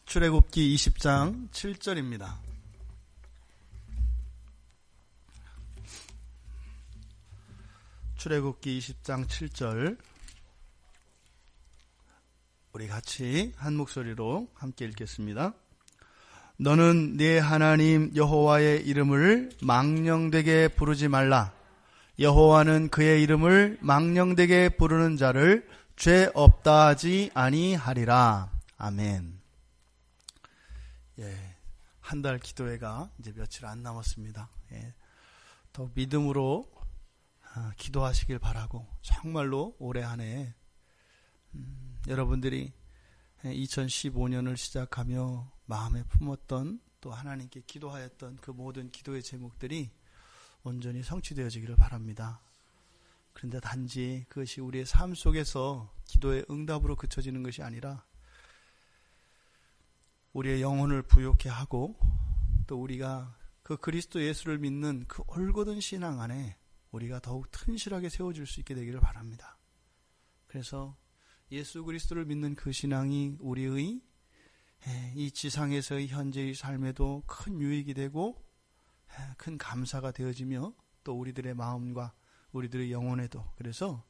출애굽기 20장 7절입니다. 출애굽기 20장 7절, 우리 같이 한 목소리로 함께 읽겠습니다. 너는 네 하나님 여호와의 이름을 망령되게 부르지 말라. 여호와는 그의 이름을 망령되게 부르는 자를 죄 없다 하지 아니하리라. 아멘. 한 달 기도회가 이제 며칠 안 남았습니다. 더 믿음으로 기도하시길 바라고, 정말로 올해 한 해 여러분들이 2015년을 시작하며 마음에 품었던, 또 하나님께 기도하였던 그 모든 기도의 제목들이 온전히 성취되어지기를 바랍니다. 그런데 단지 그것이 우리의 삶 속에서 기도의 응답으로 그쳐지는 것이 아니라 우리의 영혼을 부욕해 하고, 또 우리가 그 그리스도 예수를 믿는 그 올곧은 신앙 안에 우리가 더욱 튼실하게 세워질 수 있게 되기를 바랍니다. 그래서 예수 그리스도를 믿는 그 신앙이 우리의 이 지상에서의 현재의 삶에도 큰 유익이 되고 큰 감사가 되어지며, 또 우리들의 마음과 우리들의 영혼에도, 그래서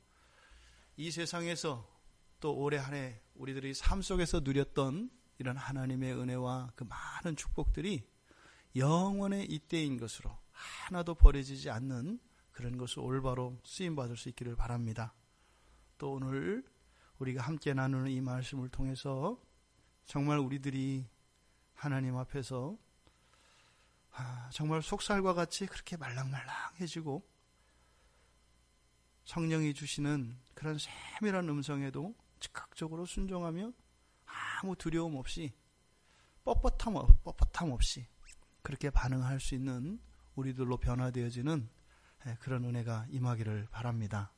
이 세상에서 또 올해 한 해 우리들의 삶 속에서 누렸던 이런 하나님의 은혜와 그 많은 축복들이 영원의 이때인 것으로 하나도 버려지지 않는 그런 것을 올바로 쓰임받을 수 있기를 바랍니다. 또 오늘 우리가 함께 나누는 이 말씀을 통해서 정말 우리들이 하나님 앞에서 정말 속살과 같이 그렇게 말랑말랑해지고, 성령이 주시는 그런 세밀한 음성에도 즉각적으로 순종하며 아무 두려움 없이, 뻣뻣함 없이 그렇게 반응할 수 있는 우리들로 변화되어지는 그런 은혜가 임하기를 바랍니다.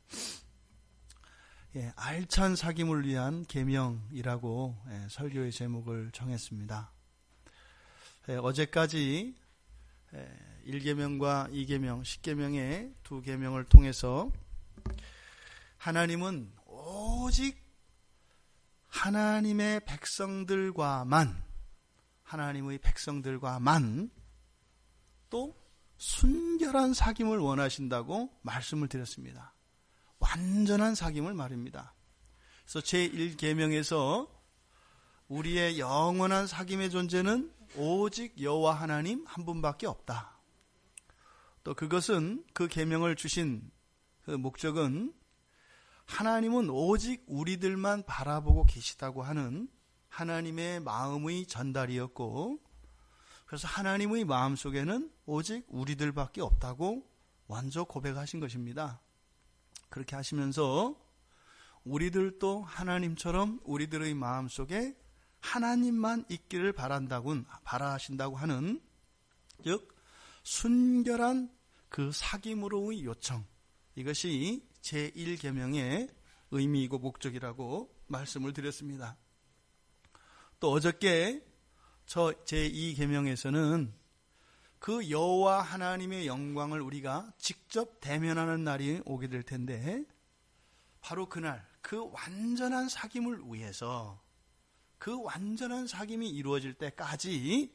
알찬 사귐을 위한 계명이라고 설교의 제목을 정했습니다. 어제까지 1계명과 2계명, 10계명의 두 계명을 통해서 하나님은 오직 하나님의 백성들과만, 또 순결한 사귐을 원하신다고 말씀을 드렸습니다. 완전한 사귐을 말입니다. 그래서 제1계명에서 우리의 영원한 사귐의 존재는 오직 여호와 하나님 한 분밖에 없다. 또 그것은, 그 계명을 주신 그 목적은 하나님은 오직 우리들만 바라보고 계시다고 하는 하나님의 마음의 전달이었고, 그래서 하나님의 마음속에는 오직 우리들밖에 없다고 먼저 고백하신 것입니다. 그렇게 하시면서 우리들도 하나님처럼 우리들의 마음속에 하나님만 있기를 바라신다고 하는, 즉 순결한 그 사귐으로의 요청, 이것이 제1계명의 의미이고 목적이라고 말씀을 드렸습니다. 또 어저께 제2계명에서는 그 여호와 하나님의 영광을 우리가 직접 대면하는 날이 오게 될 텐데, 바로 그날 그 완전한 사귐을 위해서, 그 완전한 사귐이 이루어질 때까지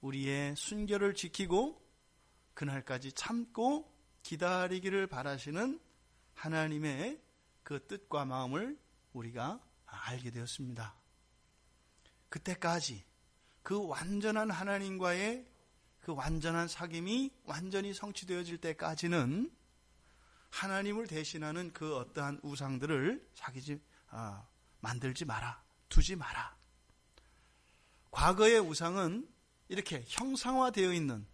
우리의 순결을 지키고 그날까지 참고 기다리기를 바라시는 하나님의 그 뜻과 마음을 우리가 알게 되었습니다. 그때까지 그 완전한 하나님과의 그 완전한 사귐이 완전히 성취되어질 때까지는 하나님을 대신하는 그 어떠한 우상들을 만들지 마라, 두지 마라. 과거의 우상은 이렇게 형상화되어 있는,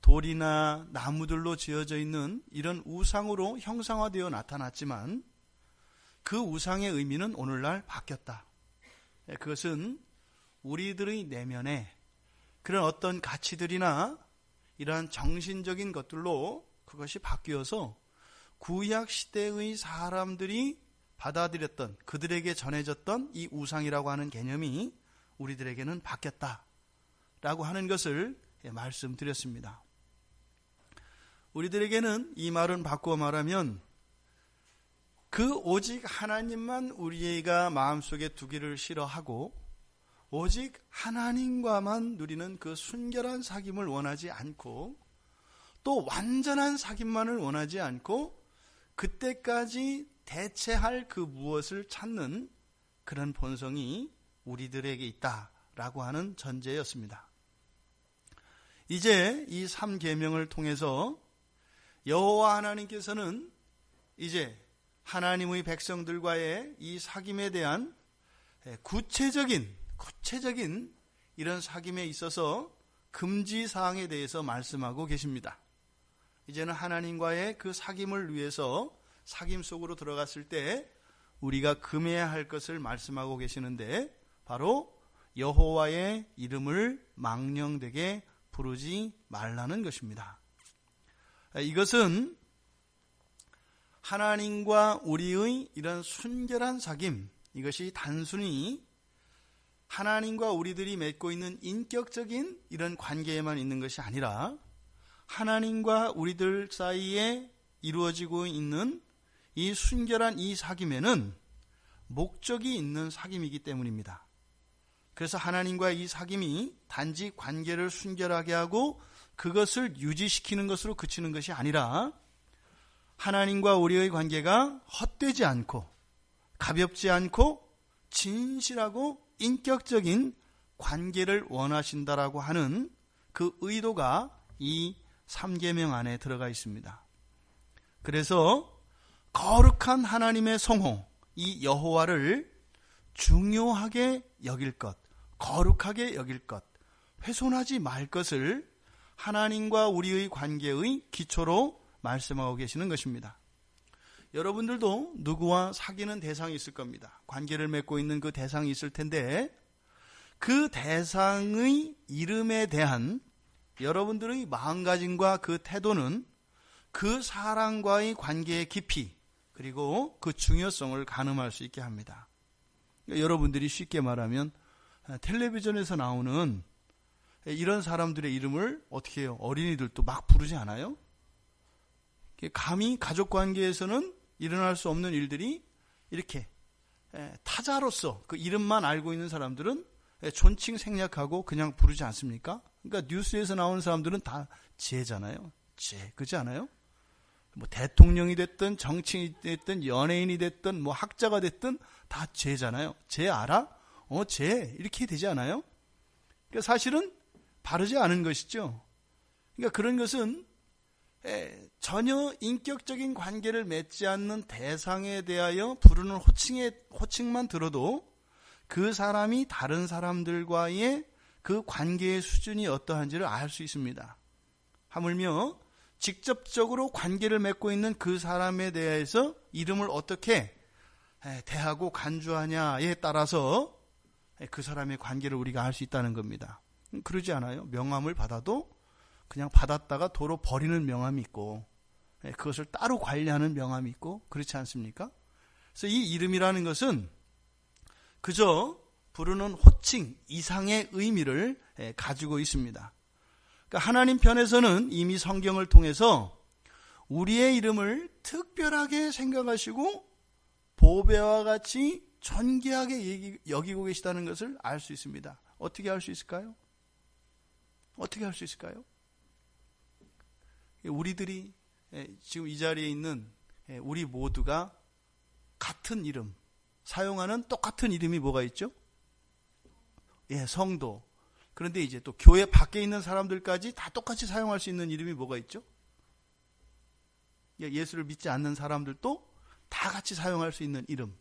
돌이나 나무들로 지어져 있는 이런 우상으로 형상화되어 나타났지만, 그 우상의 의미는 오늘날 바뀌었다. 그것은 우리들의 내면에 그런 어떤 가치들이나 이러한 정신적인 것들로 그것이 바뀌어서 구약 시대의 사람들이 받아들였던, 그들에게 전해졌던 이 우상이라고 하는 개념이 우리들에게는 바뀌었다라고 하는 것을 말씀드렸습니다. 우리들에게는 이 말은 바꾸어 말하면, 그 오직 하나님만 우리가 마음속에 두기를 싫어하고 오직 하나님과만 누리는 그 순결한 사귐을 원하지 않고 또 완전한 사귐만을 원하지 않고 그때까지 대체할 그 무엇을 찾는 그런 본성이 우리들에게 있다라고 하는 전제였습니다. 이제 이 3계명을 통해서 여호와 하나님께서는 이제 하나님의 백성들과의 이 사귐에 대한 구체적인 이런 사귐에 있어서 금지사항에 대해서 말씀하고 계십니다. 이제는 하나님과의 그 사귐을 위해서 사귐 속으로 들어갔을 때 우리가 금해야 할 것을 말씀하고 계시는데 바로 여호와의 이름을 망령되게 부르지 말라는 것입니다. 이것은 하나님과 우리의 이런 순결한 사귐, 이것이 단순히 하나님과 우리들이 맺고 있는 인격적인 이런 관계에만 있는 것이 아니라 하나님과 우리들 사이에 이루어지고 있는 이 순결한 이 사귐에는 목적이 있는 사귐이기 때문입니다. 그래서 하나님과의 이 사귐이 단지 관계를 순결하게 하고 그것을 유지시키는 것으로 그치는 것이 아니라 하나님과 우리의 관계가 헛되지 않고 가볍지 않고 진실하고 인격적인 관계를 원하신다라고 하는 그 의도가 이 3계명 안에 들어가 있습니다. 그래서 거룩한 하나님의 성호, 이 여호와를 중요하게 여길 것, 거룩하게 여길 것, 훼손하지 말 것을 하나님과 우리의 관계의 기초로 말씀하고 계시는 것입니다. 여러분들도 누구와 사귀는 대상이 있을 겁니다. 관계를 맺고 있는 그 대상이 있을 텐데 그 대상의 이름에 대한 여러분들의 마음가짐과 그 태도는 그 사람과의 관계의 깊이 그리고 그 중요성을 가늠할 수 있게 합니다. 여러분들이 쉽게 말하면 텔레비전에서 나오는 이런 사람들의 이름을 어떻게 해요? 어린이들도 막 부르지 않아요? 감히 가족관계에서는 일어날 수 없는 일들이 이렇게 타자로서 그 이름만 알고 있는 사람들은 존칭 생략하고 그냥 부르지 않습니까? 그러니까 뉴스에서 나오는 사람들은 다 쟤잖아요. 쟤, 그렇지 않아요? 뭐 대통령이 됐든 정치인이 됐든 연예인이 됐든 뭐 학자가 됐든 다 쟤잖아요. 쟤 알아? 쟤 이렇게 되지 않아요? 그러니까 사실은 바르지 않은 것이죠. 그러니까 그런 것은 전혀 인격적인 관계를 맺지 않는 대상에 대하여 부르는 호칭만 들어도 그 사람이 다른 사람들과의 그 관계의 수준이 어떠한지를 알 수 있습니다. 하물며 직접적으로 관계를 맺고 있는 그 사람에 대해서 이름을 어떻게 대하고 간주하냐에 따라서 그 사람의 관계를 우리가 알 수 있다는 겁니다. 그러지 않아요? 명함을 받아도 그냥 받았다가 도로 버리는 명함이 있고 그것을 따로 관리하는 명함이 있고 그렇지 않습니까? 그래서 이 이름이라는 것은 그저 부르는 호칭 이상의 의미를 가지고 있습니다. 그러니까 하나님 편에서는 이미 성경을 통해서 우리의 이름을 특별하게 생각하시고 보배와 같이 존귀하게 여기고 계시다는 것을 알 수 있습니다. 어떻게 알 수 있을까요? 어떻게 할 수 있을까요? 우리들이 지금 이 자리에 있는 우리 모두가 같은 이름, 사용하는 똑같은 이름이 뭐가 있죠? 성도. 그런데 이제 또 교회 밖에 있는 사람들까지 다 똑같이 사용할 수 있는 이름이 뭐가 있죠? 예수를 믿지 않는 사람들도 다 같이 사용할 수 있는 이름.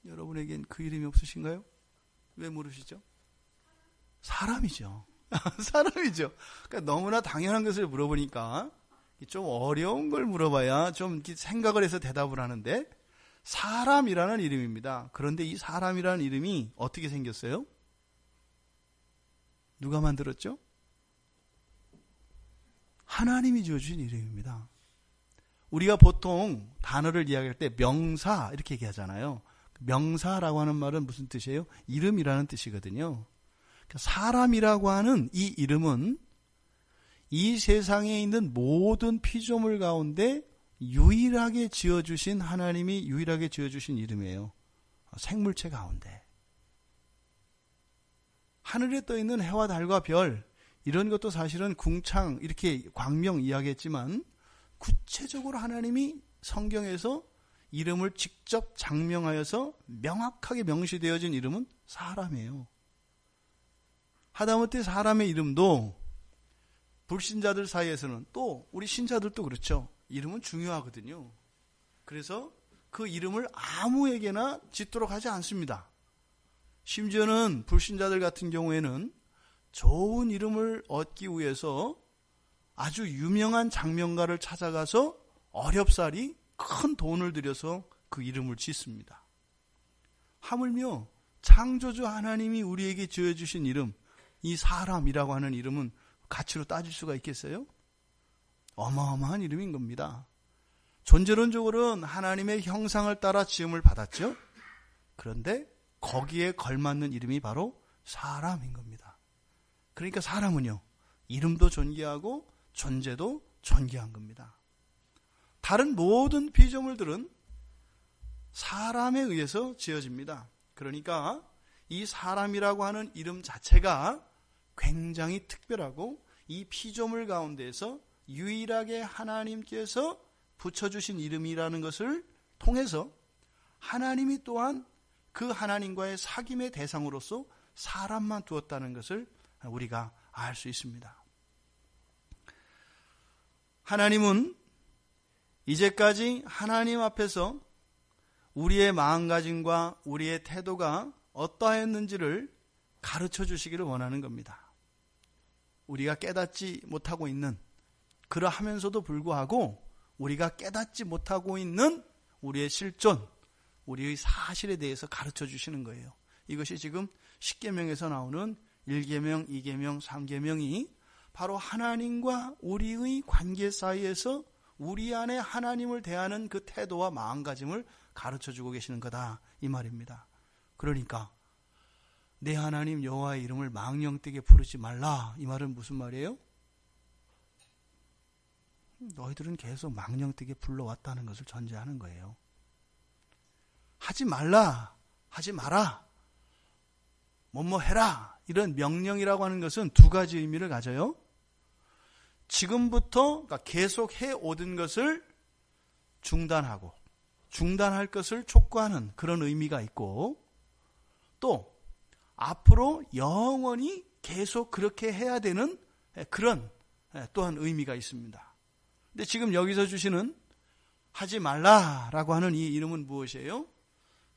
여러분에겐 그 이름이 없으신가요? 왜 물으시죠? 사람이죠. 사람이죠. 그러니까 너무나 당연한 것을 물어보니까 좀 어려운 걸 물어봐야 좀 생각을 해서 대답을 하는데 사람이라는 이름입니다. 그런데 이 사람이라는 이름이 어떻게 생겼어요? 누가 만들었죠? 하나님이 지어주신 이름입니다. 우리가 보통 단어를 이야기할 때 명사 이렇게 얘기하잖아요. 명사라고 하는 말은 무슨 뜻이에요? 이름이라는 뜻이거든요. 사람이라고 하는 이 이름은 이 세상에 있는 모든 피조물 가운데 유일하게 지어주신 하나님이 유일하게 지어주신 이름이에요. 생물체 가운데. 하늘에 떠 있는 해와 달과 별, 이런 것도 사실은 궁창 이렇게 광명 이야기했지만 구체적으로 하나님이 성경에서 이름을 직접 장명하여서 명확하게 명시되어진 이름은 사람이에요. 하다못해 사람의 이름도 불신자들 사이에서는, 또 우리 신자들도 그렇죠. 이름은 중요하거든요. 그래서 그 이름을 아무에게나 짓도록 하지 않습니다. 심지어는 불신자들 같은 경우에는 좋은 이름을 얻기 위해서 아주 유명한 장명가를 찾아가서 어렵사리 큰 돈을 들여서 그 이름을 짓습니다. 하물며 창조주 하나님이 우리에게 지어주신 이름, 이 사람이라고 하는 이름은 가치로 따질 수가 있겠어요? 어마어마한 이름인 겁니다. 존재론적으로는 하나님의 형상을 따라 지음을 받았죠. 그런데 거기에 걸맞는 이름이 바로 사람인 겁니다. 그러니까 사람은요, 이름도 존귀하고 존재도 존귀한 겁니다. 다른 모든 피조물들은 사람에 의해서 지어집니다. 그러니까 이 사람이라고 하는 이름 자체가 굉장히 특별하고 이 피조물 가운데서 유일하게 하나님께서 붙여주신 이름이라는 것을 통해서 하나님이 또한 그 하나님과의 사귐의 대상으로서 사람만 두었다는 것을 우리가 알 수 있습니다. 하나님은 이제까지 하나님 앞에서 우리의 마음가짐과 우리의 태도가 어떠했는지를 가르쳐 주시기를 원하는 겁니다. 우리가 깨닫지 못하고 있는, 그러하면서도 불구하고 우리가 깨닫지 못하고 있는 우리의 실존, 우리의 사실에 대해서 가르쳐 주시는 거예요. 이것이 지금 십계명에서 나오는 1계명, 2계명, 3계명이 바로 하나님과 우리의 관계 사이에서 우리 안에 하나님을 대하는 그 태도와 마음가짐을 가르쳐 주고 계시는 거다, 이 말입니다. 그러니까 내 하나님 여호와의 이름을 망령되게 부르지 말라, 이 말은 무슨 말이에요? 너희들은 계속 망령되게 불러왔다는 것을 전제하는 거예요. 하지 말라, 하지 마라, 뭐뭐 해라, 이런 명령이라고 하는 것은 두 가지 의미를 가져요. 지금부터 그러니까 계속 해오던 것을 중단하고 중단할 것을 촉구하는 그런 의미가 있고, 또 앞으로 영원히 계속 그렇게 해야 되는 그런 또한 의미가 있습니다. 근데 지금 여기서 주시는 하지 말라라고 하는 이 이름은 무엇이에요?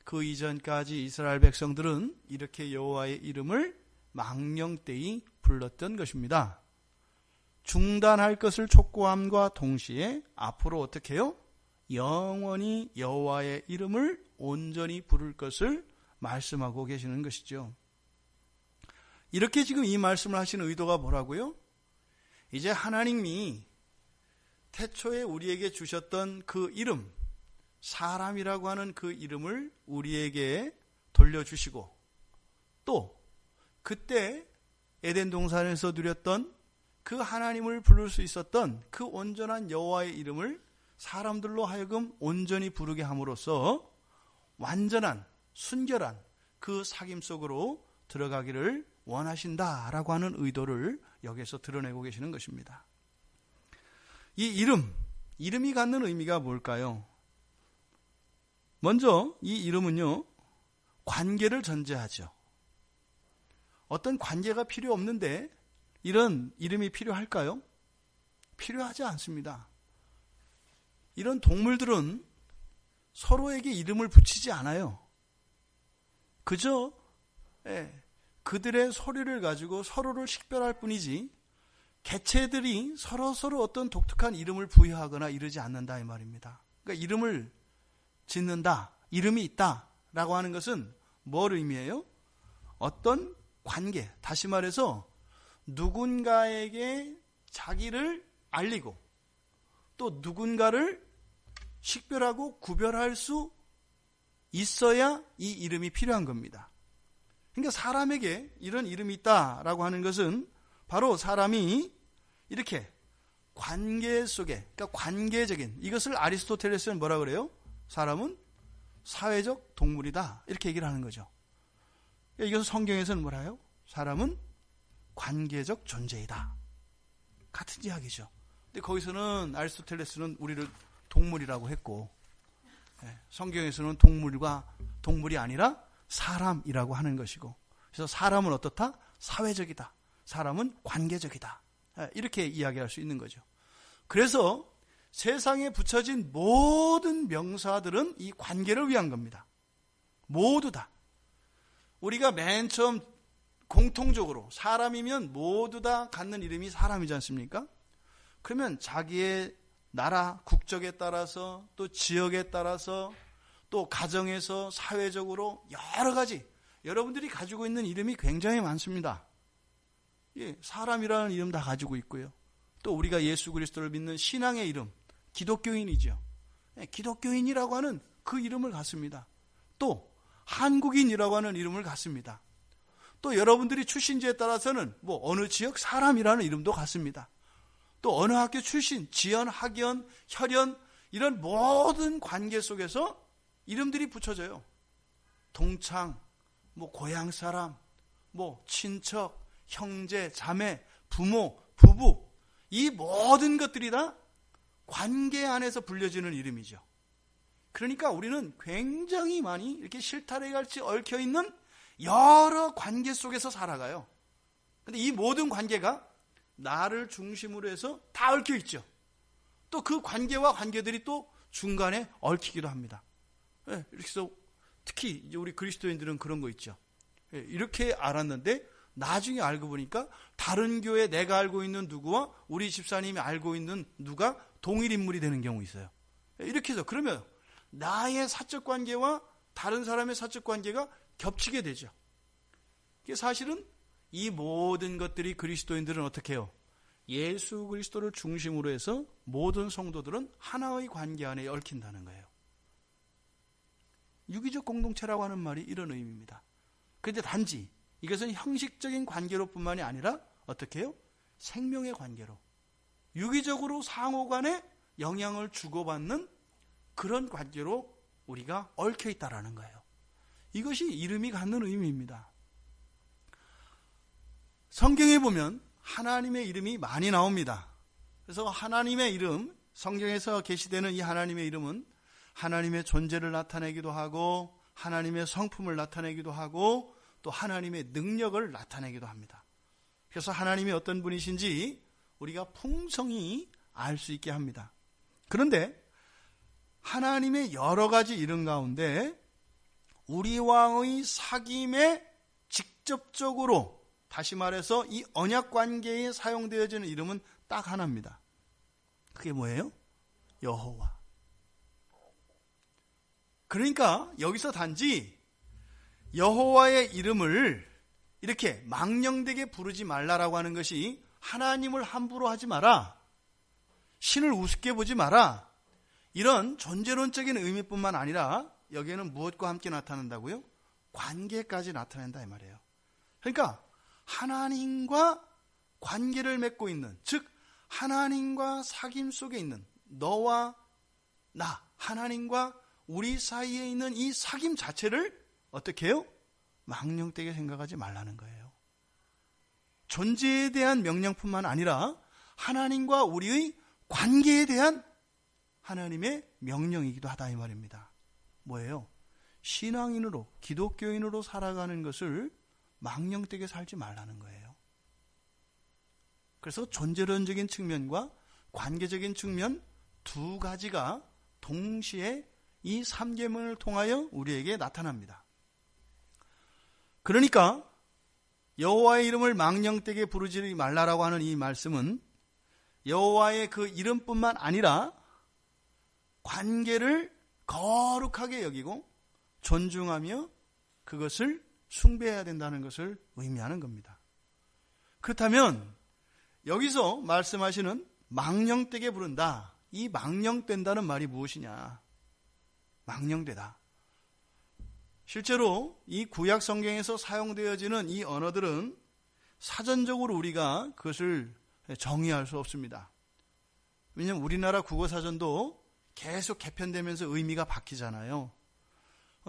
그 이전까지 이스라엘 백성들은 이렇게 여호와의 이름을 망령되이 불렀던 것입니다. 중단할 것을 촉구함과 동시에 앞으로 어떻게 해요? 영원히 여호와의 이름을 온전히 부를 것을 말씀하고 계시는 것이죠. 이렇게 지금 이 말씀을 하시는 의도가 뭐라고요? 이제 하나님이 태초에 우리에게 주셨던 그 이름, 사람이라고 하는 그 이름을 우리에게 돌려주시고, 또 그때 에덴 동산에서 누렸던 그 하나님을 부를 수 있었던 그 온전한 여호와의 이름을 사람들로 하여금 온전히 부르게 함으로써 완전한 순결한 그 사귐 속으로 들어가기를 원하신다라고 하는 의도를 여기에서 드러내고 계시는 것입니다. 이 이름이 갖는 의미가 뭘까요? 먼저 이 이름은요, 관계를 전제하죠. 어떤 관계가 필요 없는데 이런 이름이 필요할까요? 필요하지 않습니다. 이런 동물들은 서로에게 이름을 붙이지 않아요. 그저 그들의 소리를 가지고 서로를 식별할 뿐이지 개체들이 서로 어떤 독특한 이름을 부여하거나 이러지 않는다, 이 말입니다. 그러니까 이름을 짓는다, 이름이 있다라고 하는 것은 뭘 의미해요? 어떤 관계, 다시 말해서 누군가에게 자기를 알리고 또 누군가를 식별하고 구별할 수 있어야 이 이름이 필요한 겁니다. 그러니까 사람에게 이런 이름이 있다라고 하는 것은 바로 사람이 이렇게 관계 속에, 그러니까 관계적인, 이것을 아리스토텔레스는 뭐라 그래요? 사람은 사회적 동물이다, 이렇게 얘기를 하는 거죠. 이것을 성경에서는 뭐라 해요? 사람은 관계적 존재이다. 같은 이야기죠. 근데 거기서는 아리스토텔레스는 우리를 동물이라고 했고, 성경에서는 동물이 아니라 사람이라고 하는 것이고, 그래서 사람은 어떻다? 사회적이다. 사람은 관계적이다. 이렇게 이야기할 수 있는 거죠. 그래서 세상에 붙여진 모든 명사들은 이 관계를 위한 겁니다. 모두 다. 우리가 맨 처음 공통적으로 사람이면 모두 다 갖는 이름이 사람이지 않습니까? 그러면 자기의 나라, 국적에 따라서 또 지역에 따라서 또 가정에서 사회적으로 여러 가지 여러분들이 가지고 있는 이름이 굉장히 많습니다. 예, 사람이라는 이름 다 가지고 있고요. 또 우리가 예수 그리스도를 믿는 신앙의 이름, 기독교인이죠. 예, 기독교인이라고 하는 그 이름을 갖습니다. 또 한국인이라고 하는 이름을 갖습니다. 또 여러분들이 출신지에 따라서는 뭐 어느 지역 사람이라는 이름도 갖습니다. 또 어느 학교 출신, 지연, 학연, 혈연 이런 모든 관계 속에서 이름들이 붙여져요. 동창, 뭐 고향 사람, 뭐 친척, 형제, 자매, 부모, 부부 이 모든 것들이 다 관계 안에서 불려지는 이름이죠. 그러니까 우리는 굉장히 많이 이렇게 실타래같이 얽혀있는 여러 관계 속에서 살아가요. 근데 이 모든 관계가 나를 중심으로 해서 다 얽혀 있죠. 또 그 관계와 관계들이 또 중간에 얽히기도 합니다. 예, 이렇게 해서 특히 이제 우리 그리스도인들은 그런 거 있죠. 예, 이렇게 알았는데 나중에 알고 보니까 다른 교회 내가 알고 있는 누구와 우리 집사님이 알고 있는 누가 동일 인물이 되는 경우 있어요. 예, 이렇게 해서 그러면 나의 사적 관계와 다른 사람의 사적 관계가 겹치게 되죠. 사실은 이 모든 것들이 그리스도인들은 어떻게 해요? 예수 그리스도를 중심으로 해서 모든 성도들은 하나의 관계 안에 얽힌다는 거예요. 유기적 공동체라고 하는 말이 이런 의미입니다. 그런데 단지 이것은 형식적인 관계로 뿐만이 아니라 어떻게 해요? 생명의 관계로 유기적으로 상호간에 영향을 주고받는 그런 관계로 우리가 얽혀 있다라는 거예요. 이것이 이름이 갖는 의미입니다. 성경에 보면 하나님의 이름이 많이 나옵니다. 그래서 하나님의 이름, 성경에서 게시되는 이 하나님의 이름은 하나님의 존재를 나타내기도 하고 하나님의 성품을 나타내기도 하고 또 하나님의 능력을 나타내기도 합니다. 그래서 하나님이 어떤 분이신지 우리가 풍성히 알 수 있게 합니다. 그런데 하나님의 여러 가지 이름 가운데 우리와의 사귐에 직접적으로 다시 말해서 이 언약 관계에 사용되어지는 이름은 딱 하나입니다. 그게 뭐예요? 여호와. 그러니까 여기서 단지 여호와의 이름을 이렇게 망령되게 부르지 말라라고 하는 것이 하나님을 함부로 하지 마라, 신을 우습게 보지 마라, 이런 존재론적인 의미뿐만 아니라 여기에는 무엇과 함께 나타난다고요? 관계까지 나타낸다 이 말이에요. 그러니까 하나님과 관계를 맺고 있는, 즉 하나님과 사귐 속에 있는 너와 나, 하나님과 우리 사이에 있는 이 사귐 자체를 어떻게 해요? 망령되게 생각하지 말라는 거예요. 존재에 대한 명령뿐만 아니라 하나님과 우리의 관계에 대한 하나님의 명령이기도 하다 이 말입니다. 뭐예요? 신앙인으로, 기독교인으로 살아가는 것을 망령되게 살지 말라는 거예요. 그래서 존재론적인 측면과 관계적인 측면 두 가지가 동시에 이 3계명을 통하여 우리에게 나타납니다. 그러니까 여호와의 이름을 망령되게 부르지 말라라고 하는 이 말씀은 여호와의 그 이름뿐만 아니라 관계를 거룩하게 여기고 존중하며 그것을 숭배해야 된다는 것을 의미하는 겁니다. 그렇다면 여기서 말씀하시는 망령되게 부른다, 이 망령된다는 말이 무엇이냐? 망령되다. 실제로 이 구약 성경에서 사용되어지는 이 언어들은 사전적으로 우리가 그것을 정의할 수 없습니다. 왜냐하면 우리나라 국어사전도 계속 개편되면서 의미가 바뀌잖아요.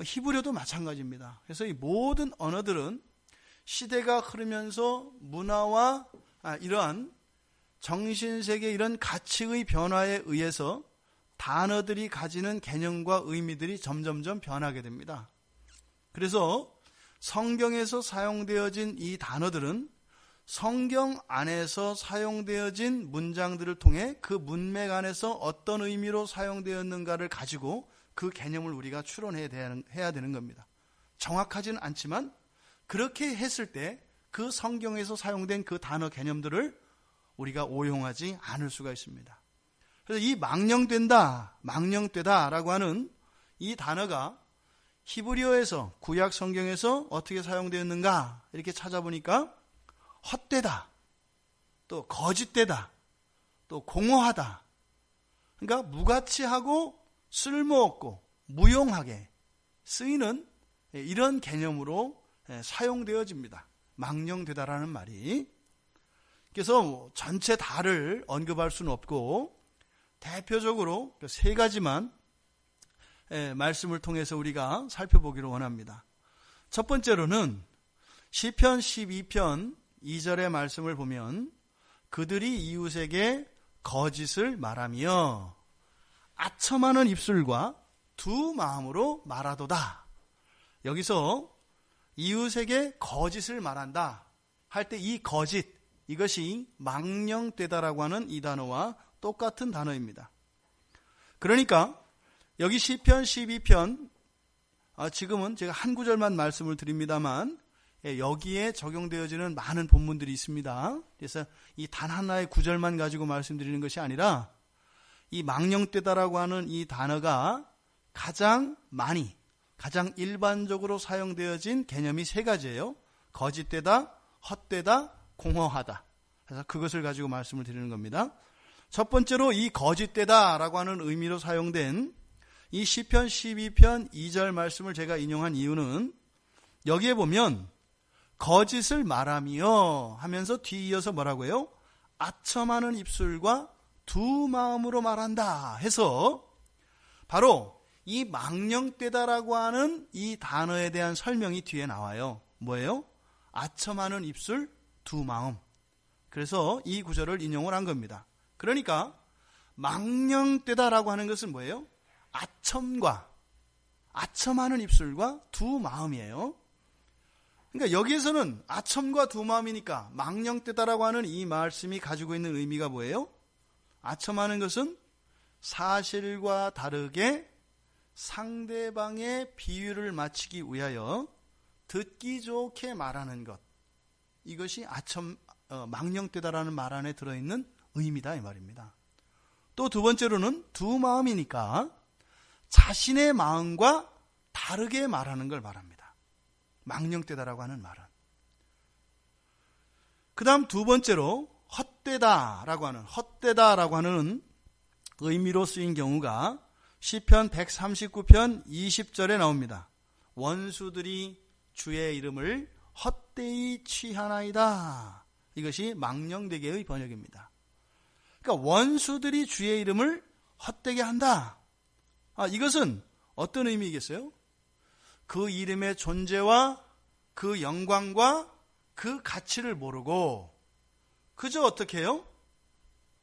히브리어도 마찬가지입니다. 그래서 이 모든 언어들은 시대가 흐르면서 문화와 이러한 정신세계 이런 가치의 변화에 의해서 단어들이 가지는 개념과 의미들이 점점점 변하게 됩니다. 그래서 성경에서 사용되어진 이 단어들은 성경 안에서 사용되어진 문장들을 통해 그 문맥 안에서 어떤 의미로 사용되었는가를 가지고 그 개념을 우리가 추론해야 되는 겁니다. 정확하지는 않지만 그렇게 했을 때 그 성경에서 사용된 그 단어 개념들을 우리가 오용하지 않을 수가 있습니다. 그래서 이 망령되다라고 하는 이 단어가 히브리어에서 구약 성경에서 어떻게 사용되었는가 이렇게 찾아보니까 헛되다, 또 거짓되다, 또 공허하다. 그러니까 무가치하고 쓸모없고 무용하게 쓰이는 이런 개념으로 사용되어집니다. 망령되다라는 말이. 그래서 전체 다를 언급할 수는 없고 대표적으로 세 가지만 말씀을 통해서 우리가 살펴보기를 원합니다. 첫 번째로는 시편 12편 2절의 말씀을 보면 그들이 이웃에게 거짓을 말하며 아첨하는 입술과 두 마음으로 말하도다. 여기서 이웃에게 거짓을 말한다 할 때 이 거짓, 이것이 망령되다라고 하는 이 단어와 똑같은 단어입니다. 그러니까 여기 시편 12편 지금은 제가 한 구절만 말씀을 드립니다만 여기에 적용되어지는 많은 본문들이 있습니다. 그래서 이 단 하나의 구절만 가지고 말씀드리는 것이 아니라 이 망령되다라고 하는 이 단어가 가장 일반적으로 사용되어진 개념이 세 가지예요. 거짓되다, 헛되다, 공허하다. 그래서 그것을 가지고 말씀을 드리는 겁니다. 첫 번째로 이 거짓되다라고 하는 의미로 사용된 이 시편 12편 2절 말씀을 제가 인용한 이유는 여기에 보면 거짓을 말하며 하면서 뒤이어서 뭐라고 해요? 아첨하는 입술과 두 마음으로 말한다 해서 바로 이 망령되다라고 하는 이 단어에 대한 설명이 뒤에 나와요. 뭐예요? 아첨하는 입술, 두 마음. 그래서 이 구절을 인용을 한 겁니다. 그러니까 망령되다라고 하는 것은 뭐예요? 아첨하는 입술과 두 마음이에요. 그러니까 여기에서는 아첨과 두 마음이니까 망령되다라고 하는 이 말씀이 가지고 있는 의미가 뭐예요? 아첨하는 것은 사실과 다르게 상대방의 비유를 맞추기 위하여 듣기 좋게 말하는 것. 이것이 망령되다라는 말 안에 들어있는 의미다 이 말입니다. 또 두 번째로는 두 마음이니까 자신의 마음과 다르게 말하는 걸 말합니다. 망령되다라고 하는 말은. 그 다음 두 번째로 헛되다라고 하는 의미로 쓰인 경우가 시편 139편 20절에 나옵니다. 원수들이 주의 이름을 헛되이 취하나이다. 이것이 망령되게의 번역입니다. 그러니까 원수들이 주의 이름을 헛되게 한다. 이것은 어떤 의미이겠어요? 그 이름의 존재와 그 영광과 그 가치를 모르고 그저 어떻게 해요?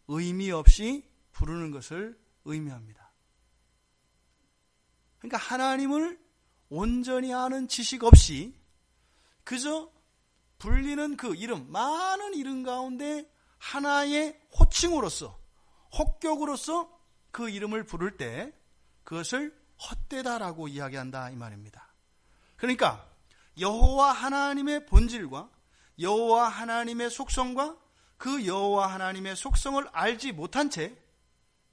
의미 없이 부르는 것을 의미합니다. 그러니까 하나님을 온전히 아는 지식 없이 그저 불리는 그 이름, 많은 이름 가운데 하나의 호칭으로서, 혹격으로서 그 이름을 부를 때 그것을 헛되다라고 이야기한다 이 말입니다. 그러니까 여호와 하나님의 본질과 여호와 하나님의 속성과 그 여호와 하나님의 속성을 알지 못한 채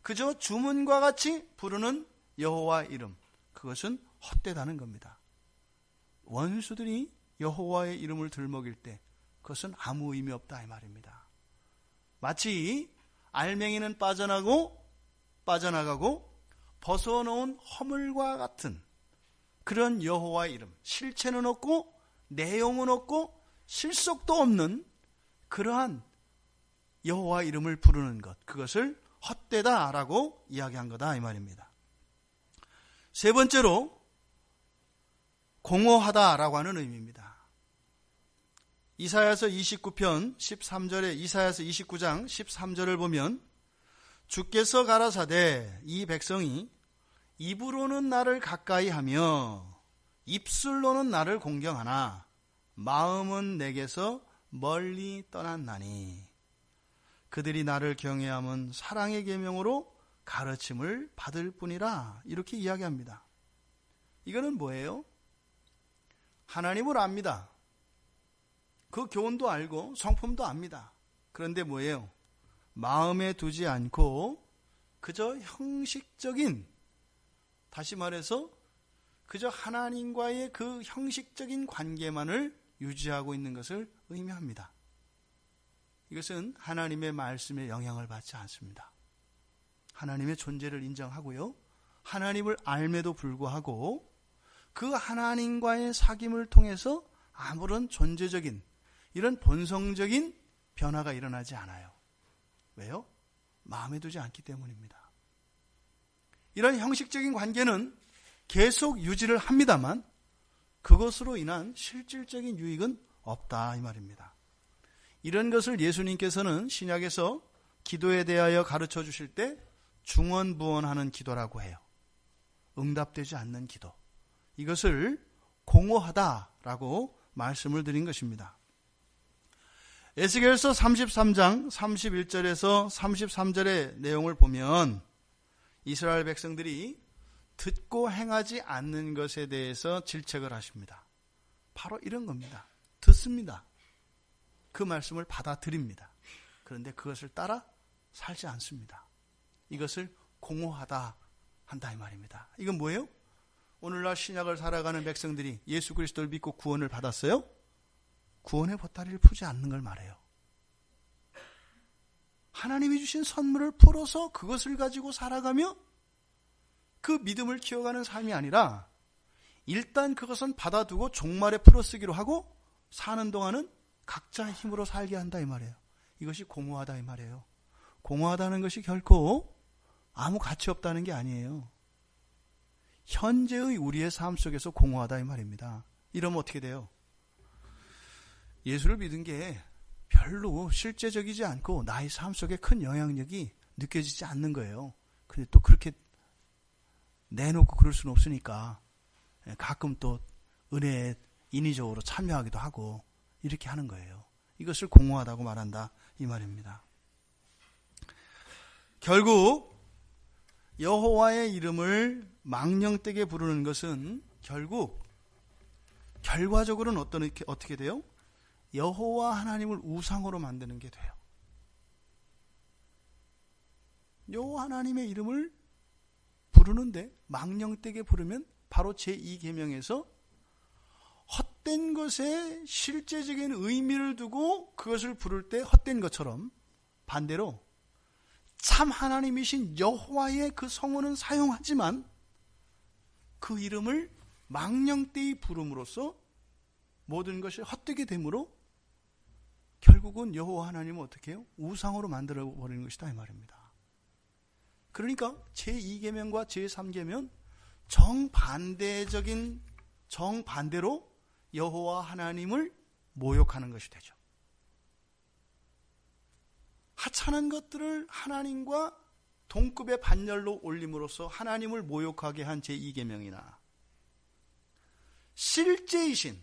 그저 주문과 같이 부르는 여호와 이름, 그것은 헛되다는 겁니다. 원수들이 여호와의 이름을 들먹일 때 그것은 아무 의미 없다 이 말입니다. 마치 알맹이는 빠져나가고 벗어놓은 허물과 같은 그런 여호와의 이름, 실체는 없고 내용은 없고 실속도 없는 그러한 여호와 이름을 부르는 것, 그것을 헛되다라고 이야기한 거다 이 말입니다. 세 번째로 공허하다라고 하는 의미입니다. 이사야서 29편 13절에 이사야서 29장 13절을 보면 주께서 가라사대 이 백성이 입으로는 나를 가까이 하며 입술로는 나를 공경하나 마음은 내게서 멀리 떠났나니 그들이 나를 경외함은 사랑의 계명으로 가르침을 받을 뿐이라 이렇게 이야기합니다. 이거는 뭐예요? 하나님을 압니다. 그 교훈도 알고 성품도 압니다. 그런데 뭐예요? 마음에 두지 않고 그저 형식적인, 다시 말해서 그저 하나님과의 그 형식적인 관계만을 유지하고 있는 것을 의미합니다. 이것은 하나님의 말씀에 영향을 받지 않습니다. 하나님의 존재를 인정하고요. 하나님을 알매도 불구하고 그 하나님과의 사귐을 통해서 아무런 존재적인 이런 본성적인 변화가 일어나지 않아요. 왜요? 마음에 두지 않기 때문입니다. 이런 형식적인 관계는 계속 유지를 합니다만 그것으로 인한 실질적인 유익은 없다 이 말입니다. 이런 것을 예수님께서는 신약에서 기도에 대하여 가르쳐 주실 때 중언부언하는 기도라고 해요. 응답되지 않는 기도. 이것을 공허하다라고 말씀을 드린 것입니다. 에스겔서 33장 31절에서 33절의 내용을 보면 이스라엘 백성들이 듣고 행하지 않는 것에 대해서 질책을 하십니다. 바로 이런 겁니다. 듣습니다. 그 말씀을 받아들입니다. 그런데 그것을 따라 살지 않습니다. 이것을 공허하다 한다 이 말입니다. 이건 뭐예요? 오늘날 신약을 살아가는 백성들이 예수 그리스도를 믿고 구원을 받았어요? 구원의 보따리를 풀지 않는 걸 말해요. 하나님이 주신 선물을 풀어서 그것을 가지고 살아가며 그 믿음을 키워가는 삶이 아니라 일단 그것은 받아두고 종말에 풀어쓰기로 하고 사는 동안은 각자 힘으로 살게 한다 이 말이에요. 이것이 공허하다 이 말이에요. 공허하다는 것이 결코 아무 가치 없다는 게 아니에요. 현재의 우리의 삶 속에서 공허하다 이 말입니다. 이러면 어떻게 돼요? 예수를 믿은 게 별로 실제적이지 않고 나의 삶 속에 큰 영향력이 느껴지지 않는 거예요. 근데 또 그렇게 내놓고 그럴 수는 없으니까 가끔 또 은혜에 인위적으로 참여하기도 하고 이렇게 하는 거예요. 이것을 공허하다고 말한다 이 말입니다. 결국 여호와의 이름을 망령되게 부르는 것은 결국 결과적으로는 어떻게 돼요? 여호와 하나님을 우상으로 만드는 게 돼요. 여호와 하나님의 이름을 부르는데 망령되게 부르면 바로 제2계명에서 헛된 것에 실제적인 의미를 두고 그것을 부를 때 헛된 것처럼 반대로 참 하나님이신 여호와의 그 성호는 사용하지만 그 이름을 망령되이 부름으로써 모든 것이 헛되게 되므로 결국은 여호와 하나님은 어떻게 해요? 우상으로 만들어버리는 것이다 이 말입니다. 그러니까 제2계명과 제3계명 정반대로 여호와 하나님을 모욕하는 것이 되죠. 하찮은 것들을 하나님과 동급의 반열로 올림으로써 하나님을 모욕하게 한 제2계명이나 실제이신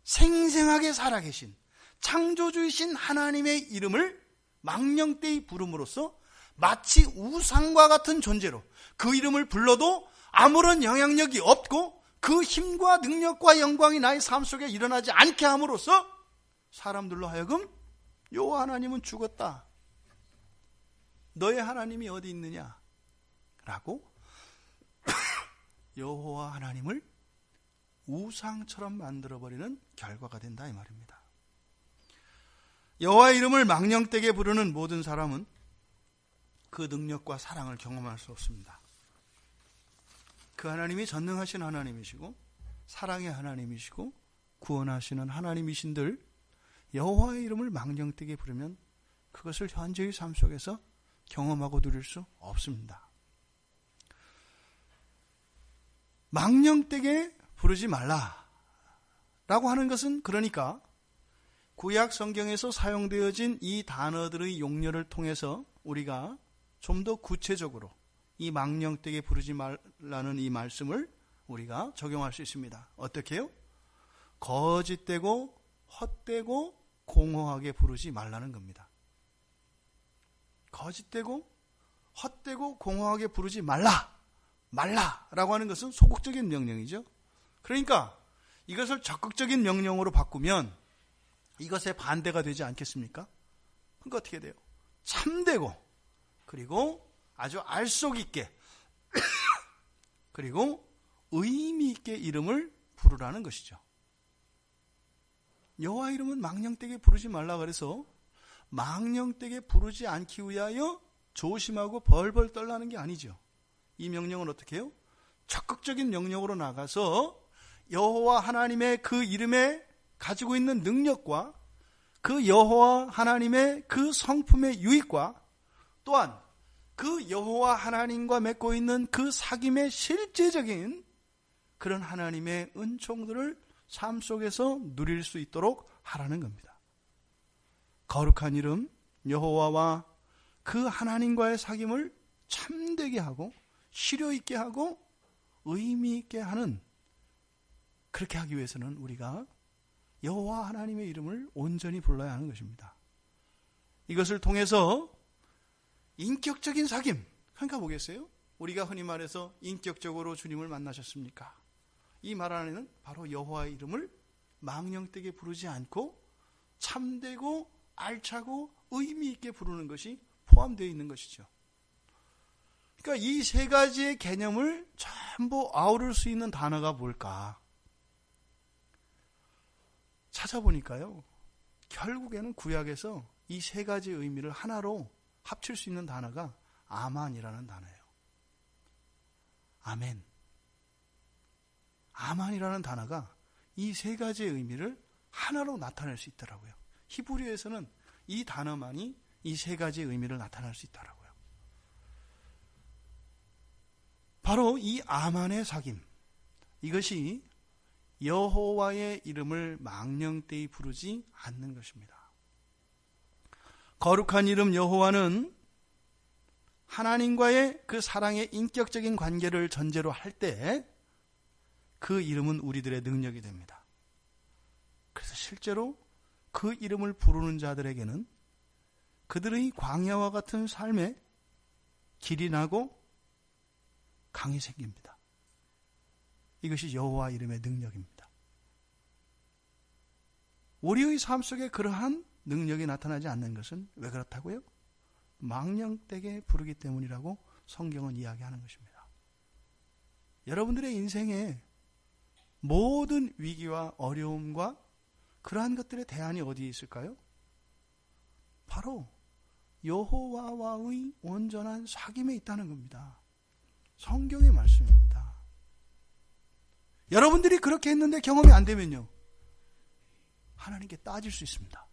생생하게 살아계신 창조주이신 하나님의 이름을 망령되이 부름으로써 마치 우상과 같은 존재로 그 이름을 불러도 아무런 영향력이 없고 그 힘과 능력과 영광이 나의 삶 속에 일어나지 않게 함으로써 사람들로 하여금 여호와 하나님은 죽었다. 너의 하나님이 어디 있느냐? 라고 여호와 하나님을 우상처럼 만들어버리는 결과가 된다 이 말입니다. 여호와의 이름을 망령되게 부르는 모든 사람은 그 능력과 사랑을 경험할 수 없습니다. 그 하나님이 전능하신 하나님이시고 사랑의 하나님이시고 구원하시는 하나님이신들 여호와의 이름을 망령되게 부르면 그것을 현재의 삶 속에서 경험하고 누릴 수 없습니다. 망령되게 부르지 말라라고 하는 것은 그러니까 구약 성경에서 사용되어진 이 단어들의 용례를 통해서 우리가 좀 더 구체적으로 이 망령되게 부르지 말라는 이 말씀을 우리가 적용할 수 있습니다. 어떻게 해요? 거짓되고 헛되고 공허하게 부르지 말라는 겁니다. 거짓되고 헛되고 공허하게 부르지 말라라고 하는 것은 소극적인 명령이죠. 그러니까 이것을 적극적인 명령으로 바꾸면 이것에 반대가 되지 않겠습니까? 그러니까 어떻게 돼요? 참되고 그리고 아주 알속 있게 그리고 의미 있게 이름을 부르라는 것이죠. 여호와 이름은 망령되게 부르지 말라 그래서 망령되게 부르지 않기 위하여 조심하고 벌벌 떨라는 게 아니죠. 이 명령은 어떻게 해요? 적극적인 명령으로 나가서 여호와 하나님의 그 이름에 가지고 있는 능력과 그 여호와 하나님의 그 성품의 유익과 또한 그 여호와 하나님과 맺고 있는 그 사귐의 실제적인 그런 하나님의 은총들을 삶 속에서 누릴 수 있도록 하라는 겁니다. 거룩한 이름 여호와와 그 하나님과의 사귐을 참되게 하고 실효 있게 하고 의미 있게 하는, 그렇게 하기 위해서는 우리가 여호와 하나님의 이름을 온전히 불러야 하는 것입니다. 이것을 통해서 인격적인 사귐, 그러니까 보겠어요? 우리가 흔히 말해서 인격적으로 주님을 만나셨습니까? 이 말 안에는 바로 여호와의 이름을 망령되게 부르지 않고 참되고 알차고 의미 있게 부르는 것이 포함되어 있는 것이죠. 그러니까 이 세 가지의 개념을 전부 아우를 수 있는 단어가 뭘까? 찾아보니까요, 결국에는 구약에서 이 세 가지의 의미를 하나로 합칠 수 있는 단어가 아만이라는 단어예요. 아멘. 아만이라는 단어가 이 세 가지의 의미를 하나로 나타낼 수 있더라고요. 히브리어에서는 이 단어만이 이 세 가지의 의미를 나타낼 수 있더라고요. 바로 이 아만의 사귐, 이것이 여호와의 이름을 망령되이 부르지 않는 것입니다. 거룩한 이름 여호와는 하나님과의 그 사랑의 인격적인 관계를 전제로 할 때 그 이름은 우리들의 능력이 됩니다. 그래서 실제로 그 이름을 부르는 자들에게는 그들의 광야와 같은 삶에 길이 나고 강이 생깁니다. 이것이 여호와 이름의 능력입니다. 우리의 삶 속에 그러한 능력이 나타나지 않는 것은 왜 그렇다고요? 망령되게 부르기 때문이라고 성경은 이야기하는 것입니다. 여러분들의 인생에 모든 위기와 어려움과 그러한 것들의 대안이 어디에 있을까요? 바로 여호와와의 온전한 사귐에 있다는 겁니다. 성경의 말씀입니다. 여러분들이 그렇게 했는데 경험이 안 되면요, 하나님께 따질 수 있습니다.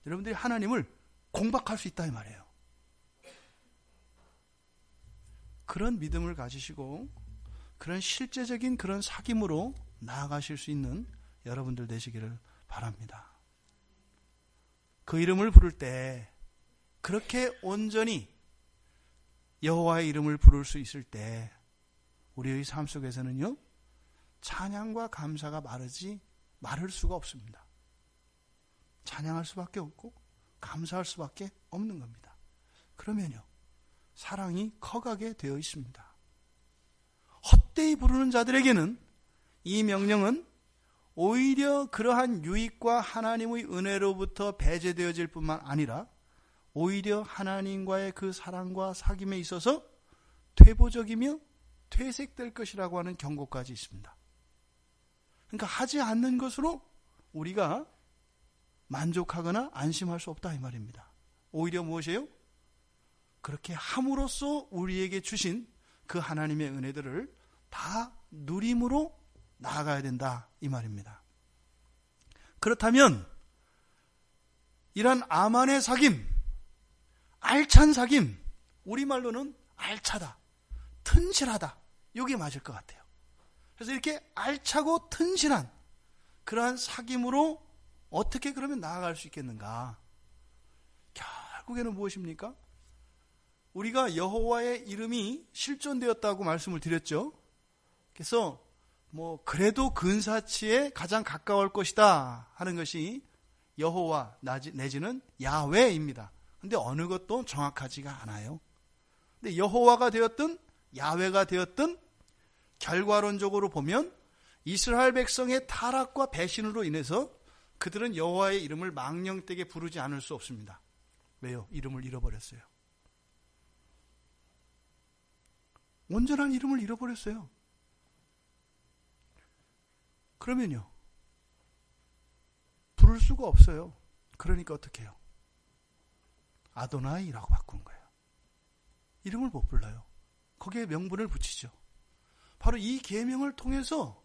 여러분들이 하나님을 공박할 수 있다 이 말이에요. 그런 믿음을 가지시고 그런 실제적인 그런 사귐으로 나아가실 수 있는 여러분들 되시기를 바랍니다. 그 이름을 부를 때, 그렇게 온전히 여호와의 이름을 부를 수 있을 때 우리의 삶 속에서는요, 찬양과 감사가 마를 수가 없습니다. 찬양할 수밖에 없고 감사할 수밖에 없는 겁니다. 그러면요, 사랑이 커가게 되어 있습니다. 헛되이 부르는 자들에게는 이 명령은 오히려 그러한 유익과 하나님의 은혜로부터 배제되어질 뿐만 아니라 오히려 하나님과의 그 사랑과 사귐에 있어서 퇴보적이며 퇴색될 것이라고 하는 경고까지 있습니다. 그러니까 하지 않는 것으로 우리가 만족하거나 안심할 수 없다 이 말입니다. 오히려 무엇이에요? 그렇게 함으로써 우리에게 주신 그 하나님의 은혜들을 다 누림으로 나아가야 된다 이 말입니다. 그렇다면 이런 아만의 사귐, 알찬 사귐, 우리말로는 알차다, 튼실하다, 이게 맞을 것 같아요. 그래서 이렇게 알차고 튼실한 그러한 사귐으로 어떻게 그러면 나아갈 수 있겠는가? 결국에는 무엇입니까? 우리가 여호와의 이름이 실존되었다고 말씀을 드렸죠. 그래서 그래도 근사치에 가장 가까울 것이다 하는 것이 여호와 내지는 야훼입니다. 근데 어느 것도 정확하지가 않아요. 근데 여호와가 되었든 야훼가 되었든 결과론적으로 보면 이스라엘 백성의 타락과 배신으로 인해서 그들은 여호와의 이름을 망령되게 부르지 않을 수 없습니다. 왜요? 이름을 잃어버렸어요. 온전한 이름을 잃어버렸어요. 그러면요, 부를 수가 없어요. 그러니까 어떻게 해요? 아도나이라고 바꾼 거예요. 이름을 못 불러요. 거기에 명분을 붙이죠. 바로 이 계명을 통해서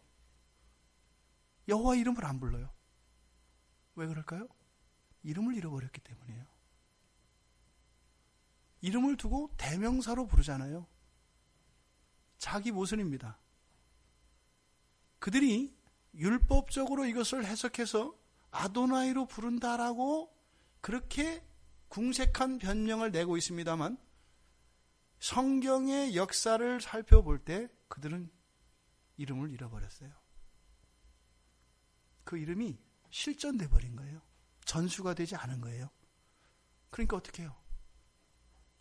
여호와 이름을 안 불러요. 왜 그럴까요? 이름을 잃어버렸기 때문이에요. 이름을 두고 대명사로 부르잖아요. 자기 모순입니다. 그들이 율법적으로 이것을 해석해서 아도나이로 부른다라고 그렇게 궁색한 변명을 내고 있습니다만 성경의 역사를 살펴볼 때 그들은 이름을 잃어버렸어요. 그 이름이 실존돼 버린 거예요. 전수가 되지 않은 거예요. 그러니까 어떻게 해요?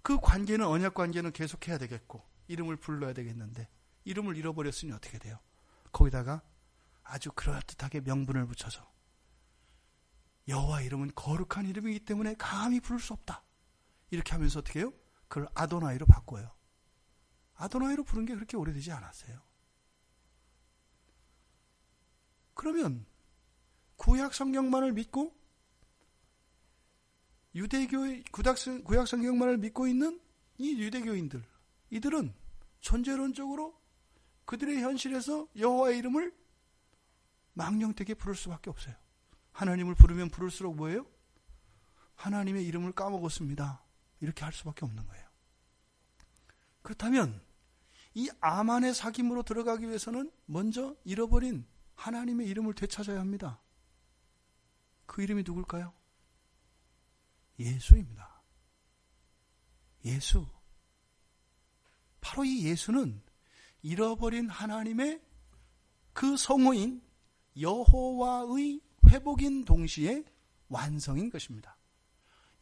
그 관계는, 언약 관계는 계속해야 되겠고 이름을 불러야 되겠는데 이름을 잃어버렸으니 어떻게 돼요? 거기다가 아주 그럴듯하게 명분을 붙여서 여호와 이름은 거룩한 이름이기 때문에 감히 부를 수 없다. 이렇게 하면서 어떻게 해요? 그걸 아도나이로 바꿔요. 아도나이로 부른 게 그렇게 오래되지 않았어요. 그러면 구약 성경만을 믿고 구약 성경만을 믿고 있는 이 유대교인들, 이들은 존재론적으로 그들의 현실에서 여호와의 이름을 망령되게 부를 수밖에 없어요. 하나님을 부르면 부를수록 뭐예요? 하나님의 이름을 까먹었습니다. 이렇게 할 수밖에 없는 거예요. 그렇다면 이 아만의 사귐으로 들어가기 위해서는 먼저 잃어버린 하나님의 이름을 되찾아야 합니다. 그 이름이 누굴까요? 예수입니다. 예수. 바로 이 예수는 잃어버린 하나님의 그 성호인 여호와의 회복인 동시에 완성인 것입니다.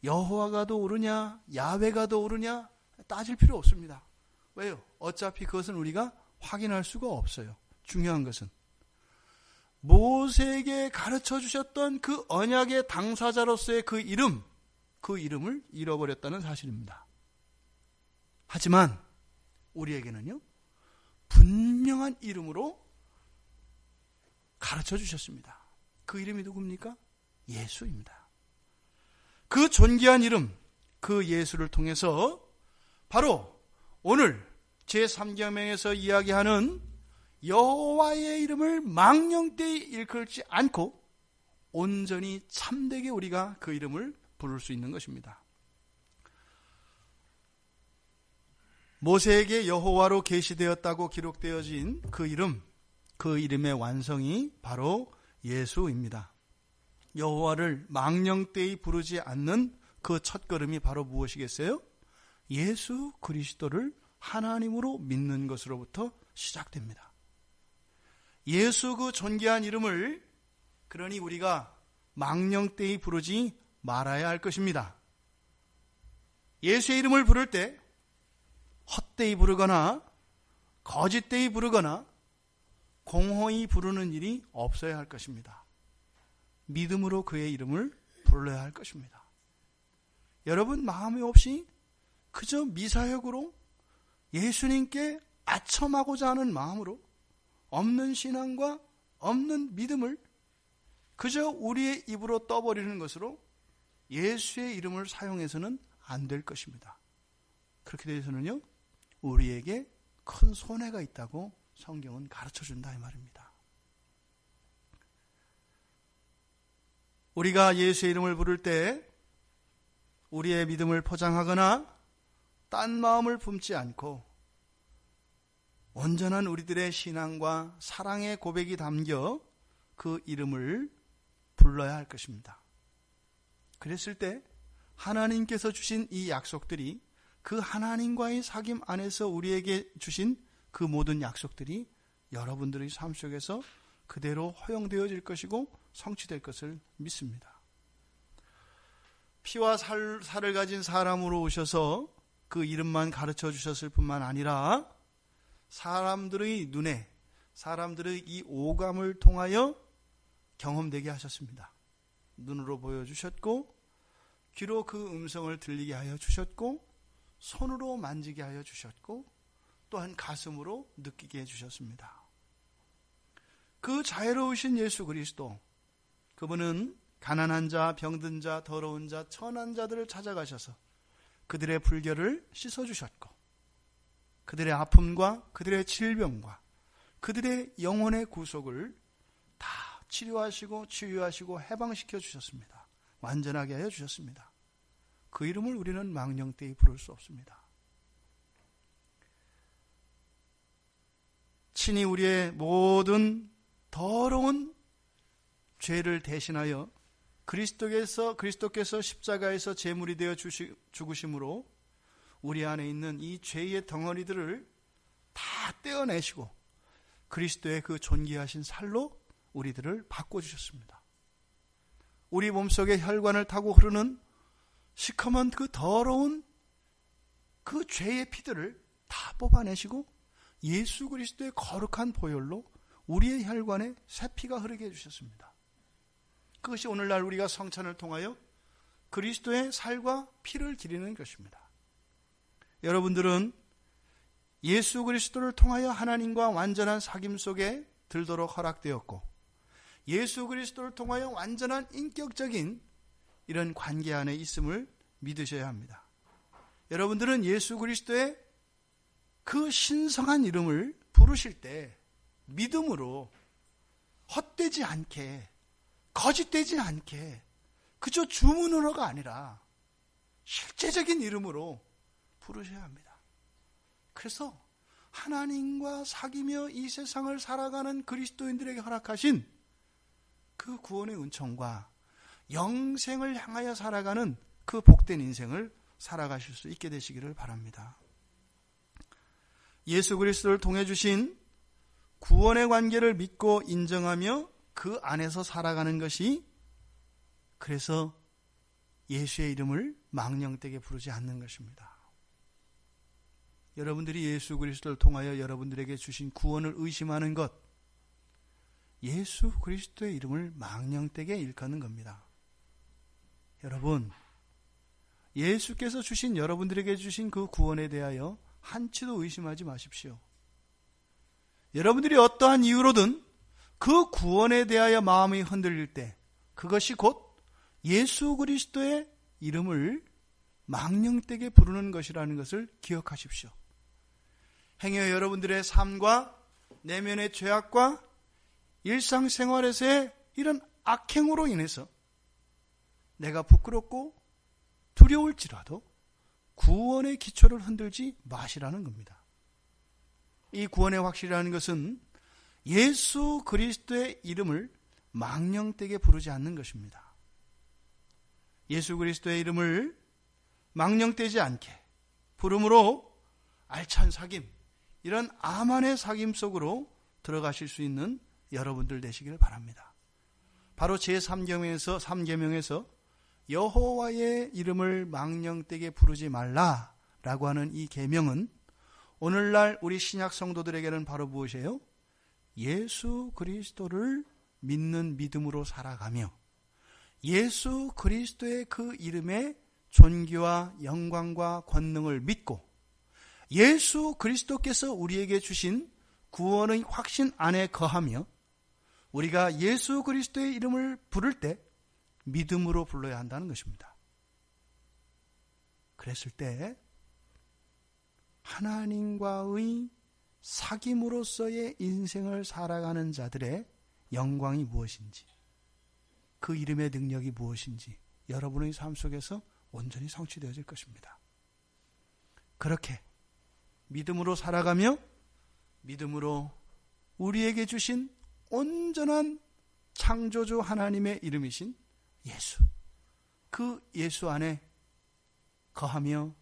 여호와가 더 옳으냐 야훼가 더 옳으냐 따질 필요 없습니다. 왜요? 어차피 그것은 우리가 확인할 수가 없어요. 중요한 것은 모세에게 가르쳐 주셨던 그 언약의 당사자로서의 그 이름을 잃어버렸다는 사실입니다. 하지만 우리에게는요, 분명한 이름으로 가르쳐 주셨습니다. 그 이름이 누굽니까? 예수입니다. 그 존귀한 이름, 그 예수를 통해서 바로 오늘 제3계명에서 이야기하는 여호와의 이름을 망령되이 일컬지 않고 온전히 참되게 우리가 그 이름을 부를 수 있는 것입니다. 모세에게 여호와로 계시되었다고 기록되어진 그 이름, 그 이름의 완성이 바로 예수입니다. 여호와를 망령되이 부르지 않는 그 첫걸음이 바로 무엇이겠어요? 예수 그리스도를 하나님으로 믿는 것으로부터 시작됩니다. 예수 그 존귀한 이름을 그러니 우리가 망령되이 부르지 말아야 할 것입니다. 예수의 이름을 부를 때 헛되이 부르거나 거짓되이 부르거나 공허히 부르는 일이 없어야 할 것입니다. 믿음으로 그의 이름을 불러야 할 것입니다. 여러분 마음이 없이 그저 미사역으로 예수님께 아첨하고자 하는 마음으로 없는 신앙과 없는 믿음을 그저 우리의 입으로 떠버리는 것으로 예수의 이름을 사용해서는 안 될 것입니다. 그렇게 되어서는요, 우리에게 큰 손해가 있다고 성경은 가르쳐준다 이 말입니다. 우리가 예수의 이름을 부를 때 우리의 믿음을 포장하거나 딴 마음을 품지 않고 온전한 우리들의 신앙과 사랑의 고백이 담겨 그 이름을 불러야 할 것입니다. 그랬을 때 하나님께서 주신 이 약속들이, 그 하나님과의 사귐 안에서 우리에게 주신 그 모든 약속들이 여러분들의 삶 속에서 그대로 허용되어질 것이고 성취될 것을 믿습니다. 피와 살을 가진 사람으로 오셔서 그 이름만 가르쳐 주셨을 뿐만 아니라 사람들의 눈에, 사람들의 이 오감을 통하여 경험되게 하셨습니다. 눈으로 보여주셨고, 귀로 그 음성을 들리게 하여 주셨고, 손으로 만지게 하여 주셨고, 또한 가슴으로 느끼게 해주셨습니다. 그 자애로우신 예수 그리스도, 그분은 가난한 자, 병든 자, 더러운 자, 천한 자들을 찾아가셔서 그들의 불결을 씻어주셨고, 그들의 아픔과 그들의 질병과 그들의 영혼의 구속을 다 치료하시고 치유하시고 해방시켜 주셨습니다. 완전하게 하여 주셨습니다. 그 이름을 우리는 망령되이 부를 수 없습니다. 친히 우리의 모든 더러운 죄를 대신하여 그리스도께서 십자가에서 제물이 되어 죽으심으로 우리 안에 있는 이 죄의 덩어리들을 다 떼어내시고 그리스도의 그 존귀하신 살로 우리들을 바꿔주셨습니다. 우리 몸속에 혈관을 타고 흐르는 시커먼 그 더러운 그 죄의 피들을 다 뽑아내시고 예수 그리스도의 거룩한 보혈로 우리의 혈관에 새 피가 흐르게 해주셨습니다. 그것이 오늘날 우리가 성찬을 통하여 그리스도의 살과 피를 드리는 것입니다. 여러분들은 예수 그리스도를 통하여 하나님과 완전한 사귐 속에 들도록 허락되었고, 예수 그리스도를 통하여 완전한 인격적인 이런 관계 안에 있음을 믿으셔야 합니다. 여러분들은 예수 그리스도의 그 신성한 이름을 부르실 때 믿음으로 헛되지 않게, 거짓되지 않게, 그저 주문으로가 아니라 실제적인 이름으로 부르셔야 합니다. 그래서 하나님과 사귀며 이 세상을 살아가는 그리스도인들에게 허락하신 그 구원의 은총과 영생을 향하여 살아가는 그 복된 인생을 살아가실 수 있게 되시기를 바랍니다. 예수 그리스도를 통해 주신 구원의 관계를 믿고 인정하며 그 안에서 살아가는 것이, 그래서 예수의 이름을 망령되게 부르지 않는 것입니다. 여러분들이 예수 그리스도를 통하여 여러분들에게 주신 구원을 의심하는 것, 예수 그리스도의 이름을 망령되게 일컫는 겁니다. 여러분, 예수께서 주신, 여러분들에게 주신 그 구원에 대하여 한치도 의심하지 마십시오. 여러분들이 어떠한 이유로든 그 구원에 대하여 마음이 흔들릴 때 그것이 곧 예수 그리스도의 이름을 망령되게 부르는 것이라는 것을 기억하십시오. 행여 여러분들의 삶과 내면의 죄악과 일상생활에서의 이런 악행으로 인해서 내가 부끄럽고 두려울지라도 구원의 기초를 흔들지 마시라는 겁니다. 이 구원의 확실이라는 것은 예수 그리스도의 이름을 망령되게 부르지 않는 것입니다. 예수 그리스도의 이름을 망령되지 않게 부름으로 알찬 사귐, 이런 아만의 사귐 속으로 들어가실 수 있는 여러분들 되시기를 바랍니다. 바로 제3계명에서 여호와의 이름을 망령되게 부르지 말라라고 하는 이 계명은 오늘날 우리 신약 성도들에게는 바로 무엇이에요? 예수 그리스도를 믿는 믿음으로 살아가며 예수 그리스도의 그 이름의 존귀와 영광과 권능을 믿고 예수 그리스도께서 우리에게 주신 구원의 확신 안에 거하며 우리가 예수 그리스도의 이름을 부를 때 믿음으로 불러야 한다는 것입니다. 그랬을 때 하나님과의 사귐으로서의 인생을 살아가는 자들의 영광이 무엇인지, 그 이름의 능력이 무엇인지 여러분의 삶 속에서 온전히 성취되어질 것입니다. 그렇게 믿음으로 살아가며 믿음으로 우리에게 주신 온전한 창조주 하나님의 이름이신 예수, 그 예수 안에 거하며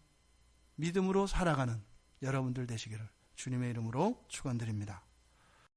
믿음으로 살아가는 여러분들 되시기를 주님의 이름으로 축원드립니다.